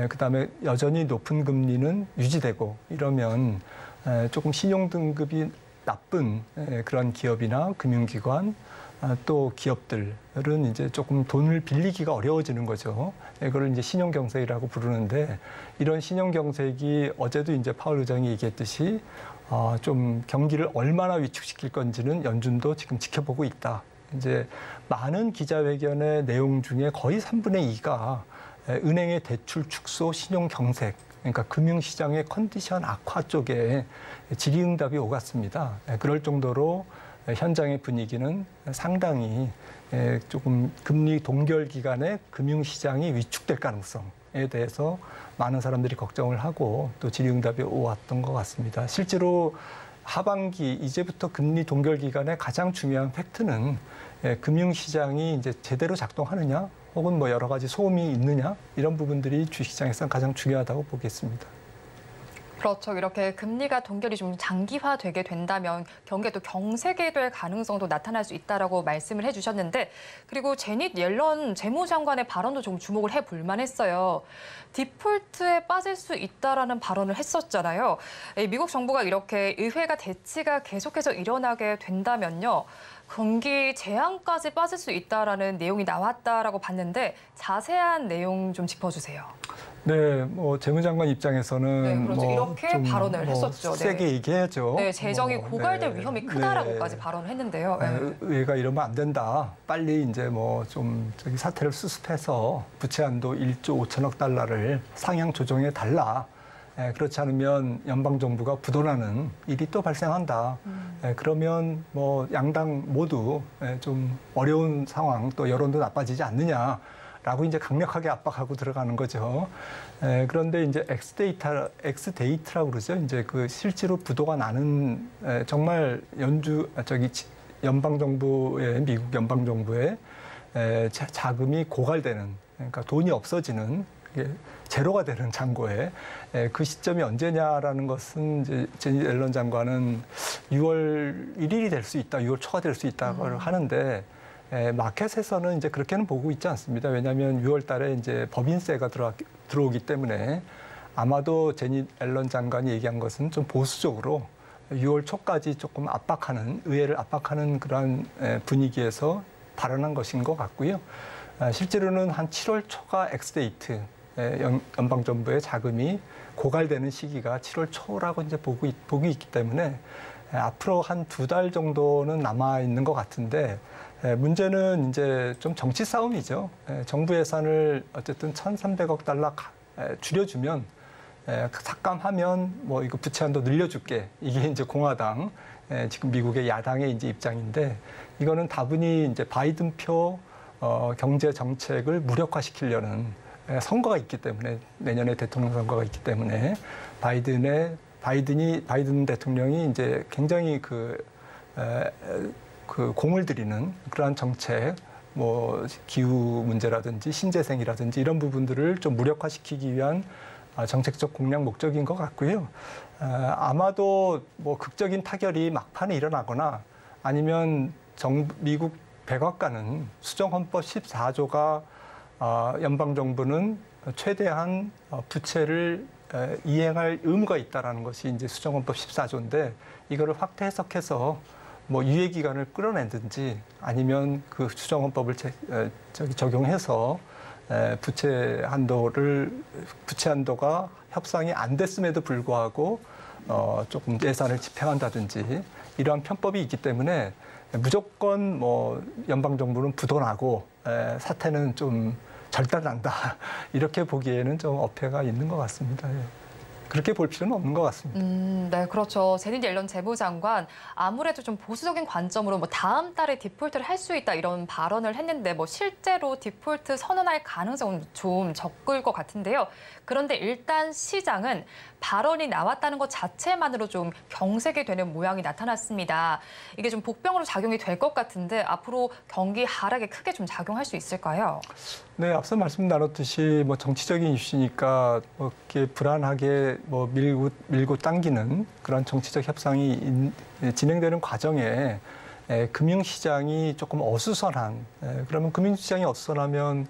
그다음에 여전히 높은 금리는 유지되고 이러면 조금 신용 등급이 나쁜 그런 기업이나 금융기관 또 기업들은 이제 조금 돈을 빌리기가 어려워지는 거죠. 이걸 이제 신용경색이라고 부르는데 이런 신용경색이 어제도 이제 파월 의장이 얘기했듯이 좀 경기를 얼마나 위축시킬 건지는 연준도 지금 지켜보고 있다. 이제 많은 기자회견의 내용 중에 거의 3분의 2가 은행의 대출 축소, 신용 경색, 그러니까 금융시장의 컨디션 악화 쪽에 질의응답이 오갔습니다. 그럴 정도로 현장의 분위기는 상당히 조금 금리 동결 기간에 금융시장이 위축될 가능성에 대해서 많은 사람들이 걱정을 하고 또 질의응답이 오왔던 것 같습니다. 실제로 하반기 이제부터 금리 동결 기간에 가장 중요한 팩트는 금융시장이 이제 제대로 작동하느냐 혹은 뭐 여러 가지 소음이 있느냐 이런 부분들이 주식시장에서는 가장 중요하다고 보겠습니다. 그렇죠. 이렇게 금리가 동결이 좀 장기화되게 된다면 경기에 또 경색이 될 가능성도 나타날 수 있다라고 말씀을 해주셨는데 그리고 제닛 옐런 재무장관의 발언도 좀 주목을 해볼 만했어요. 디폴트에 빠질 수 있다라는 발언을 했었잖아요. 미국 정부가 이렇게 의회가 대치가 계속해서 일어나게 된다면요. 경기 재앙까지 빠질 수 있다라는 내용이 나왔다라고 봤는데 자세한 내용 좀 짚어주세요. 네, 뭐 재무장관 입장에서는 네, 그렇죠. 뭐 이렇게 발언을 했었죠. 세게 네. 얘기해야죠. 네, 재정이 고갈될 네, 위험이 크다라고까지 발언을 했는데요. 네. 의회가 이러면 안 된다. 빨리 이제 뭐 좀 저기 사태를 수습해서 부채 한도 1조 5천억 달러를 상향 조정해 달라. 그렇지 않으면 연방 정부가 부도나는 일이 또 발생한다. 그러면 뭐 양당 모두 좀 어려운 상황 또 여론도 나빠지지 않느냐라고 이제 강력하게 압박하고 들어가는 거죠. 그런데 이제 엑스데이트라고 그러죠. 이제 그 실제로 부도가 나는 정말 연방 정부의 미국 연방 정부의 자금이 고갈되는 그러니까 돈이 없어지는 제로가 되는 잔고에 그 시점이 언제냐라는 것은 이제 제닛 옐런 장관은 6월 1일이 될 수 있다, 6월 초가 될 수 있다고 하는데 마켓에서는 이제 그렇게는 보고 있지 않습니다. 왜냐하면 6월 달에 이제 법인세가 들어오기 때문에 아마도 제닛 옐런 장관이 얘기한 것은 좀 보수적으로 6월 초까지 조금 의회를 압박하는 그런 분위기에서 발언한 것인 것 같고요. 실제로는 한 7월 초가 엑스데이트, 연방정부의 자금이 고갈되는 시기가 7월 초라고 이제 보고 있기 때문에 앞으로 한 2달 정도는 남아 있는 것 같은데 문제는 이제 좀 정치 싸움이죠. 정부 예산을 어쨌든 1,300억 달러 줄여주면 삭감하면 뭐 이거 부채 한도 늘려줄게. 이게 이제 공화당 지금 미국의 야당의 이제 입장인데 이거는 다분히 이제 바이든표 경제 정책을 무력화시키려는 선거가 있기 때문에 내년에 대통령 선거가 있기 때문에 바이든 대통령이 이제 굉장히 그 공을 들이는 그러한 정책, 뭐 기후 문제라든지 신재생이라든지 이런 부분들을 좀 무력화시키기 위한 정책적 공략 목적인 것 같고요. 아마도 뭐 극적인 타결이 막판에 일어나거나 아니면 미국 백악관은 수정헌법 14조가 연방정부는 최대한 부채를 이행할 의무가 있다라는 것이 이제 수정헌법 14조인데 이거를 확대 해석해서 뭐 유예 기간을 끌어내든지 아니면 그 수정헌법을 적용해서 부채 한도가 협상이 안 됐음에도 불구하고 조금 예산을 집행한다든지 이러한 편법이 있기 때문에 무조건 뭐 연방 정부는 부도나고 사태는 좀 절단난다 이렇게 보기에는 좀 어폐가 있는 것 같습니다. 그렇게 볼 필요는 없는 것 같습니다. 네, 그렇죠. 제닛 옐런 재무장관 아무래도 좀 보수적인 관점으로 뭐 다음 달에 디폴트를 할 수 있다 이런 발언을 했는데 뭐 실제로 디폴트 선언할 가능성은 좀 적을 것 같은데요. 그런데 일단 시장은 발언이 나왔다는 것 자체만으로 좀 경색이 되는 모양이 나타났습니다. 이게 좀 복병으로 작용이 될 것 같은데 앞으로 경기 하락에 크게 좀 작용할 수 있을까요? 네, 앞서 말씀 나눴듯이 뭐 정치적인 이슈니까 뭐 이렇게 불안하게 뭐 밀고 당기는 그런 정치적 협상이 진행되는 과정에 금융시장이 조금 어수선한, 그러면 금융시장이 어수선하면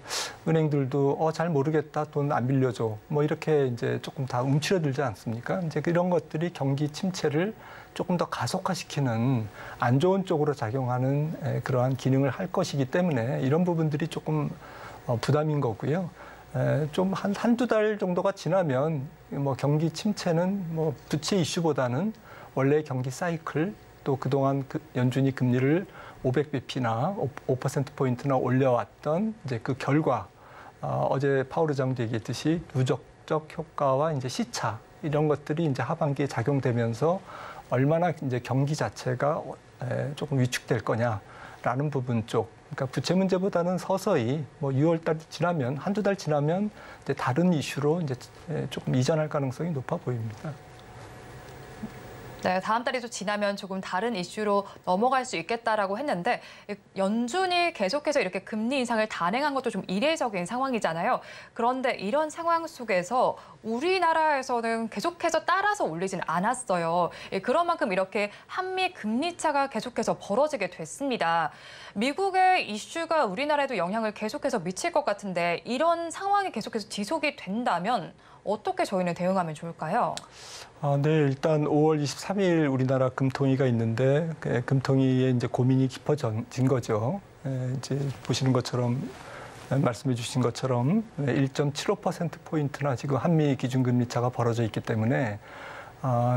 은행들도 잘 모르겠다, 돈 안 빌려줘, 뭐 이렇게 이제 조금 다 움츠러들지 않습니까? 이제 이런 것들이 경기 침체를 조금 더 가속화시키는 안 좋은 쪽으로 작용하는 그러한 기능을 할 것이기 때문에 이런 부분들이 조금 부담인 거고요. 좀 한두 달 정도가 지나면 뭐 경기 침체는 뭐 부채 이슈보다는 원래 경기 사이클 또 그동안 연준이 금리를 500bp나 5%포인트나 올려왔던 이제 그 결과, 어제 파월 의장도 얘기했듯이 누적적 효과와 이제 시차 이런 것들이 이제 하반기에 작용되면서 얼마나 이제 경기 자체가 조금 위축될 거냐라는 부분 쪽. 그러니까 부채 문제보다는 서서히 뭐 6월 달 지나면 한두 달 지나면 이제 다른 이슈로 이제 조금 이전할 가능성이 높아 보입니다. 네, 다음 달이 또 지나면 조금 다른 이슈로 넘어갈 수 있겠다라고 했는데 연준이 계속해서 이렇게 금리 인상을 단행한 것도 좀 이례적인 상황이잖아요. 그런데 이런 상황 속에서 우리나라에서는 계속해서 따라서 올리진 않았어요. 그런 만큼 이렇게 한미 금리 차가 계속해서 벌어지게 됐습니다. 미국의 이슈가 우리나라에도 영향을 계속해서 미칠 것 같은데 이런 상황이 계속해서 지속이 된다면 어떻게 저희는 대응하면 좋을까요? 네, 일단 5월 23일 우리나라 금통위가 있는데 금통위에 이제 고민이 깊어진 거죠. 이제 보시는 것처럼 말씀해 주신 것처럼 1.75%포인트나 지금 한미 기준금리 차가 벌어져 있기 때문에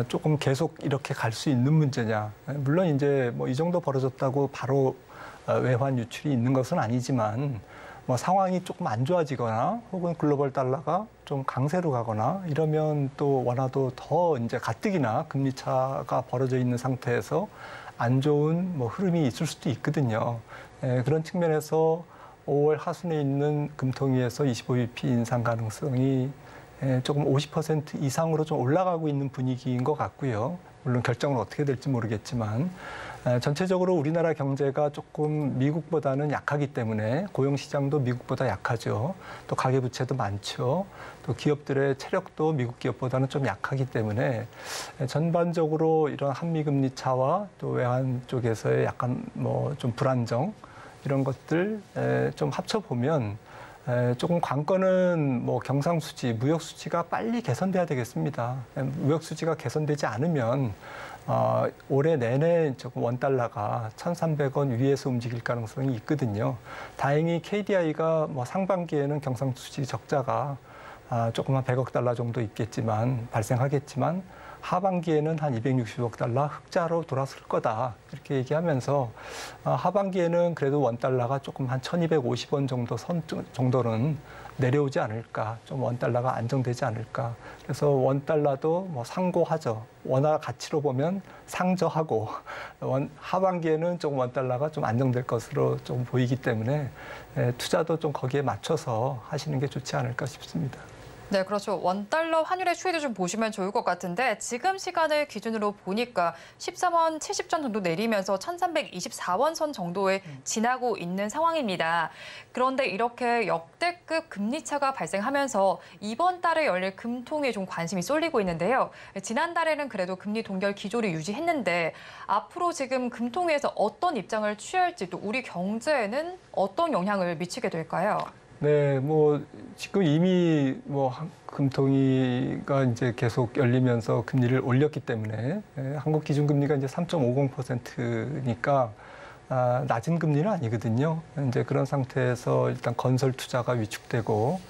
조금 계속 이렇게 갈 수 있는 문제냐. 물론 이제 뭐 이 정도 벌어졌다고 바로 외환 유출이 있는 것은 아니지만 뭐 상황이 조금 안 좋아지거나 혹은 글로벌 달러가 좀 강세로 가거나 이러면 또 원화도 더 이제 가뜩이나 금리 차가 벌어져 있는 상태에서 안 좋은 뭐 흐름이 있을 수도 있거든요. 그런 측면에서 5월 하순에 있는 금통위에서 25bp 인상 가능성이 조금 50% 이상으로 좀 올라가고 있는 분위기인 것 같고요. 물론 결정은 어떻게 될지 모르겠지만 전체적으로 우리나라 경제가 조금 미국보다는 약하기 때문에 고용시장도 미국보다 약하죠. 또 가계부채도 많죠. 또 기업들의 체력도 미국 기업보다는 좀 약하기 때문에 전반적으로 이런 한미금리 차와 또 외환 쪽에서의 약간 뭐 좀 불안정 이런 것들 좀 합쳐보면 조금 관건은 뭐 경상수지, 무역수지가 빨리 개선돼야 되겠습니다. 무역수지가 개선되지 않으면 올해 내내 조금 원달러가 1,300원 위에서 움직일 가능성이 있거든요. 다행히 KDI가 뭐 상반기에는 경상수지 적자가 조금 한 100억 달러 정도 있겠지만 발생하겠지만 하반기에는 한 260억 달러 흑자로 돌아설 거다 이렇게 얘기하면서 하반기에는 그래도 원달러가 조금 한 1,250원 정도 선 정도는 내려오지 않을까, 좀 원달러가 안정되지 않을까. 그래서 원달러도 뭐 상고하죠. 원화 가치로 보면 상저하고 하반기에는 조금 원달러가 좀 안정될 것으로 좀 보이기 때문에 투자도 좀 거기에 맞춰서 하시는 게 좋지 않을까 싶습니다. 네, 그렇죠. 원달러 환율의 추이도 좀 보시면 좋을 것 같은데 지금 시간을 기준으로 보니까 13원 70전 정도 내리면서 1324원 선 정도에 지나고 있는 상황입니다. 그런데 이렇게 역대급 금리차가 발생하면서 이번 달에 열릴 금통위에 좀 관심이 쏠리고 있는데요. 지난달에는 그래도 금리 동결 기조를 유지했는데 앞으로 지금 금통위에서 어떤 입장을 취할지 또 우리 경제에는 어떤 영향을 미치게 될까요? 네, 뭐 지금 이미 뭐 금통위가 이제 계속 열리면서 금리를 올렸기 때문에 한국 기준금리가 이제 3.50%니까 낮은 금리는 아니거든요. 이제 그런 상태에서 일단 건설 투자가 위축되고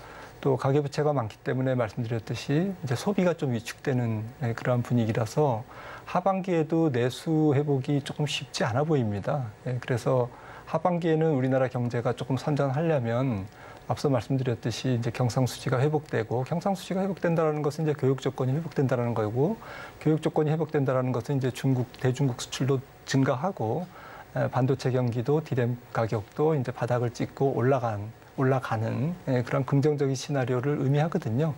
또 가계부채가 많기 때문에 말씀드렸듯이 이제 소비가 좀 위축되는 그러한 분위기라서 하반기에도 내수 회복이 조금 쉽지 않아 보입니다. 그래서 하반기에는 우리나라 경제가 조금 선전하려면 앞서 말씀드렸듯이 이제 경상수지가 회복되고 경상수지가 회복된다는 것은 이제 교육 조건이 회복된다는 거고 교육 조건이 회복된다는 것은 이제 대중국 수출도 증가하고 반도체 경기도 디램 가격도 이제 바닥을 찍고 올라가는 그런 긍정적인 시나리오를 의미하거든요.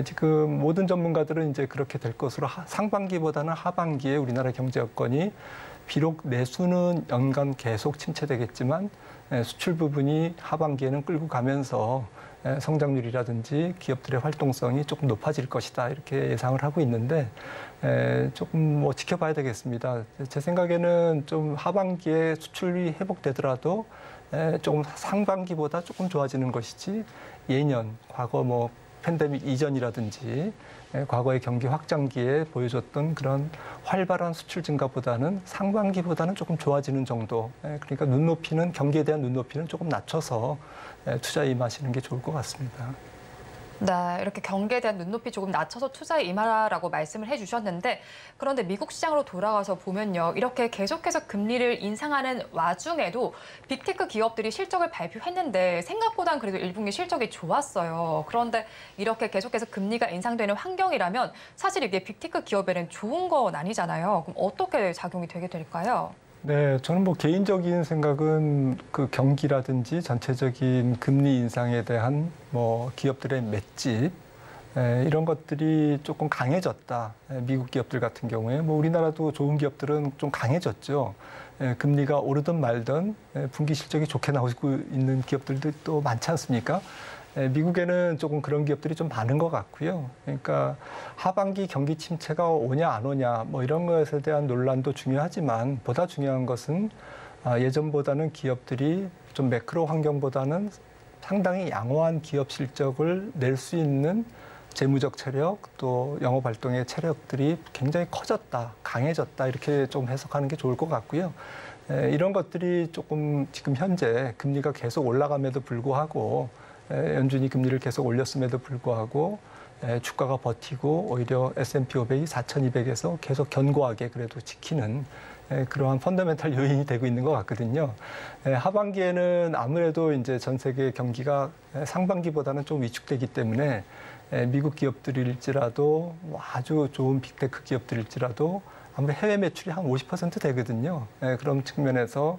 지금 모든 전문가들은 이제 그렇게 될 것으로 상반기보다는 하반기에 우리나라 경제 여건이 비록 내수는 연간 계속 침체되겠지만 수출 부분이 하반기에는 끌고 가면서 성장률이라든지 기업들의 활동성이 조금 높아질 것이다 이렇게 예상을 하고 있는데 조금 뭐 지켜봐야 되겠습니다. 제 생각에는 좀 하반기에 수출이 회복되더라도 조금 상반기보다 조금 좋아지는 것이지 예년 과거 뭐 팬데믹 이전이라든지 과거의 경기 확장기에 보여줬던 그런 활발한 수출 증가보다는 상반기보다는 조금 좋아지는 정도. 그러니까 눈높이는 경기에 대한 눈높이는 조금 낮춰서 투자에 임하시는 게 좋을 것 같습니다. 네, 이렇게 경기에 대한 눈높이 조금 낮춰서 투자에 임하라라고 말씀을 해주셨는데 그런데 미국 시장으로 돌아가서 보면요. 이렇게 계속해서 금리를 인상하는 와중에도 빅테크 기업들이 실적을 발표했는데 생각보다는 그래도 1분기 실적이 좋았어요. 그런데 이렇게 계속해서 금리가 인상되는 환경이라면 사실 이게 빅테크 기업에는 좋은 건 아니잖아요. 그럼 어떻게 작용이 되게 될까요? 네, 저는 뭐 개인적인 생각은 그 경기라든지 전체적인 금리 인상에 대한 뭐 기업들의 맷집 이런 것들이 조금 강해졌다. 미국 기업들 같은 경우에 뭐 우리나라도 좋은 기업들은 좀 강해졌죠. 금리가 오르든 말든 분기 실적이 좋게 나오고 있는 기업들도 또 많지 않습니까? 미국에는 조금 그런 기업들이 좀 많은 것 같고요. 그러니까 하반기 경기 침체가 오냐 안 오냐 뭐 이런 것에 대한 논란도 중요하지만 보다 중요한 것은 예전보다는 기업들이 좀 매크로 환경보다는 상당히 양호한 기업 실적을 낼 수 있는 재무적 체력 또 영업 활동의 체력들이 굉장히 커졌다, 강해졌다 이렇게 좀 해석하는 게 좋을 것 같고요. 이런 것들이 조금 지금 현재 금리가 계속 올라감에도 불구하고 연준이 금리를 계속 올렸음에도 불구하고 주가가 버티고 오히려 S&P 500이 4,200에서 계속 견고하게 그래도 지키는 그러한 펀더멘탈 요인이 되고 있는 것 같거든요. 하반기에는 아무래도 이제 전 세계 경기가 상반기보다는 좀 위축되기 때문에 미국 기업들일지라도 아주 좋은 빅테크 기업들일지라도 아무래도 해외 매출이 한 50% 되거든요. 그런 측면에서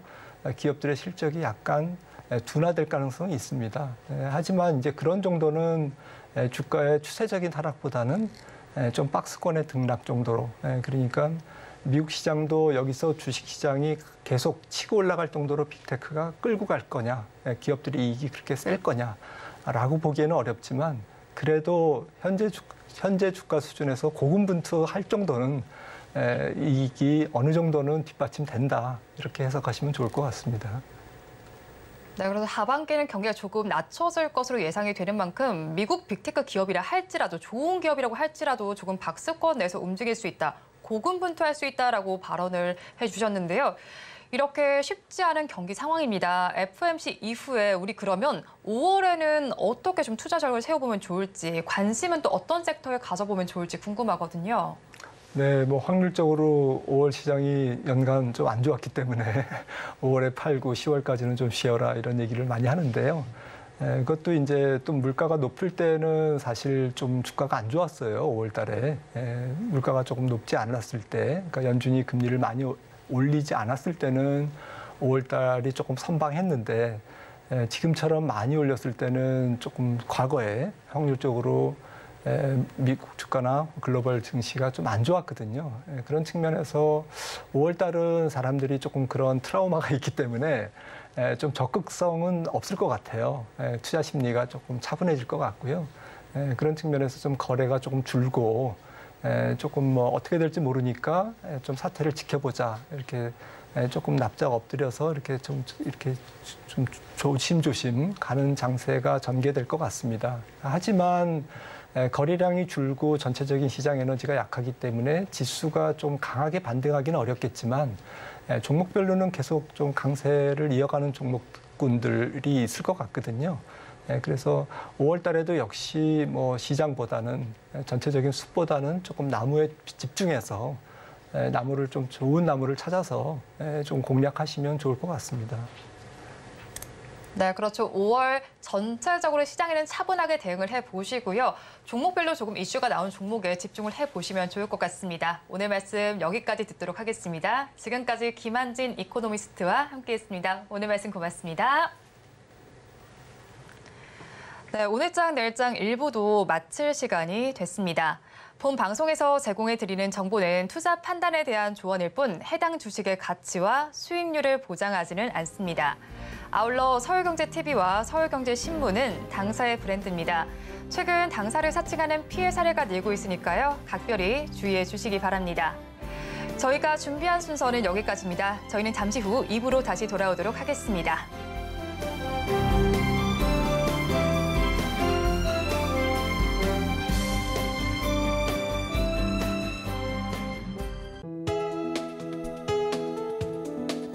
기업들의 실적이 약간 둔화될 가능성이 있습니다. 하지만 이제 그런 정도는 주가의 추세적인 하락보다는 좀 박스권의 등락 정도로 그러니까 미국 시장도 여기서 주식 시장이 계속 치고 올라갈 정도로 빅테크가 끌고 갈 거냐, 기업들이 이익이 그렇게 셀 거냐라고 보기에는 어렵지만 그래도 현재 주가 수준에서 고군분투할 정도는 이익이 어느 정도는 뒷받침된다 이렇게 해석하시면 좋을 것 같습니다. 네, 그래서 하반기에는 경기가 조금 낮춰질 것으로 예상이 되는 만큼 미국 빅테크 기업이라 할지라도 좋은 기업이라고 할지라도 조금 박스권 내에서 움직일 수 있다, 고군분투할 수 있다라고 발언을 해주셨는데요. 이렇게 쉽지 않은 경기 상황입니다. FOMC 이후에 우리 그러면 5월에는 어떻게 좀 투자 전략을 세워보면 좋을지, 관심은 또 어떤 섹터에 가져보면 좋을지 궁금하거든요. 네, 뭐 확률적으로 5월 시장이 연간 좀 안 좋았기 때문에 5월에 팔고 10월까지는 좀 쉬어라 이런 얘기를 많이 하는데요. 그것도 이제 또 물가가 높을 때는 사실 좀 주가가 안 좋았어요. 5월 달에. 물가가 조금 높지 않았을 때, 그러니까 연준이 금리를 많이 올리지 않았을 때는 5월 달이 조금 선방했는데 지금처럼 많이 올렸을 때는 조금 과거에 확률적으로 미국 주가나 글로벌 증시가 좀 안 좋았거든요. 그런 측면에서 5월 달은 사람들이 조금 그런 트라우마가 있기 때문에 좀 적극성은 없을 것 같아요. 투자 심리가 조금 차분해질 것 같고요. 그런 측면에서 좀 거래가 조금 줄고 조금 뭐 어떻게 될지 모르니까 좀 사태를 지켜보자 이렇게 조금 납작 엎드려서 이렇게 좀 조심조심 가는 장세가 전개될 것 같습니다. 하지만 거래량이 줄고 전체적인 시장 에너지가 약하기 때문에 지수가 좀 강하게 반등하기는 어렵겠지만 종목별로는 계속 좀 강세를 이어가는 종목군들이 있을 것 같거든요. 그래서 5월 달에도 역시 뭐 시장보다는 전체적인 숲보다는 조금 나무에 집중해서 나무를 좀 좋은 나무를 찾아서 좀 공략하시면 좋을 것 같습니다. 네, 그렇죠. 5월 전체적으로 시장에는 차분하게 대응을 해보시고요. 종목별로 조금 이슈가 나온 종목에 집중을 해보시면 좋을 것 같습니다. 오늘 말씀 여기까지 듣도록 하겠습니다. 지금까지 김한진 이코노미스트와 함께했습니다. 오늘 말씀 고맙습니다. 네, 오늘장 내일장 1부도 마칠 시간이 됐습니다. 본 방송에서 제공해드리는 정보는 투자 판단에 대한 조언일 뿐 해당 주식의 가치와 수익률을 보장하지는 않습니다. 아울러 서울경제TV와 서울경제신문은 당사의 브랜드입니다. 최근 당사를 사칭하는 피해 사례가 늘고 있으니까요. 각별히 주의해 주시기 바랍니다. 저희가 준비한 순서는 여기까지입니다. 저희는 잠시 후 2부로 다시 돌아오도록 하겠습니다.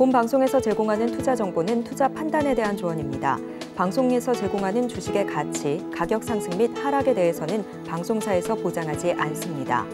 본 방송에서 제공하는 투자 정보는 투자 판단에 대한 조언입니다. 방송에서 제공하는 주식의 가치, 가격 상승 및 하락에 대해서는 방송사에서 보장하지 않습니다.